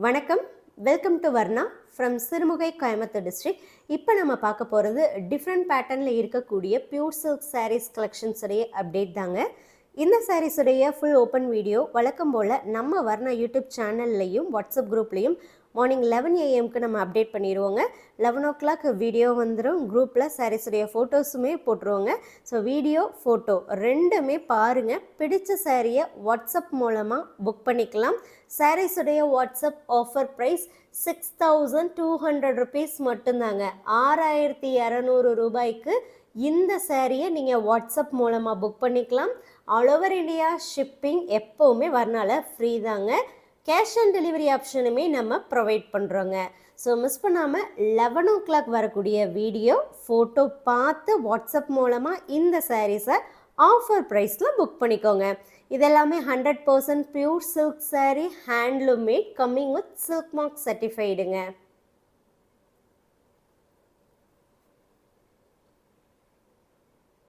வணக்கம், welcome to Varna from Sirumugai Coimbatore district. இப்போ நம்ம பார்க்க போகிறது டிஃப்ரெண்ட் பேட்டர்னில் இருக்கக்கூடிய பியூர் சில்க் சாரீஸ் கலெக்ஷன்ஸுடைய அப்டேட் தாங்க. இந்த சாரீஸுடைய ஃபுல் ஓப்பன் வீடியோ வழக்கம் போல் நம்ம வர்ணா யூடியூப் சேனல்லையும் வாட்ஸ்அப் குரூப்லேயும் மார்னிங் 11 AM நம்ம அப்டேட் பண்ணிடுவோங்க. 11 o'clock வீடியோ வந்துடும். குரூப்பில் சாரீஸுடைய ஃபோட்டோஸுமே போட்டுருவோங்க. ஸோ வீடியோ ஃபோட்டோ ரெண்டுமே பாருங்கள். பிடிச்ச சாரியை வாட்ஸ்அப் மூலமாக புக் பண்ணிக்கலாம். சாரீஸுடைய வாட்ஸ்அப் ஆஃபர் ப்ரைஸ் 6200 rupees மட்டும்தாங்க. 6200 ரூபாய்க்கு இந்த சாரியை நீங்கள் வாட்ஸ்அப் மூலமாக புக் பண்ணிக்கலாம். ஆல் ஓவர் இந்தியா ஷிப்பிங் எப்போவுமே வர்ணால ஃப்ரீ தாங்க. கேஷ் ஆன் டெலிவரி ஆப்ஷனுமே நம்ம ப்ரொவைட் பண்ணுறோங்க. ஸோ மிஸ் பண்ணாமல் 11 o'clock வரக்கூடிய வீடியோ ஃபோட்டோ பார்த்து வாட்ஸ்அப் மூலமாக இந்த சாரீஸை ஆஃபர் ப்ரைஸில் புக் பண்ணிக்கோங்க. இதெல்லாமே 100% pure silk sari, handloom made, coming with silk mark சர்டிஃபைடுங்க.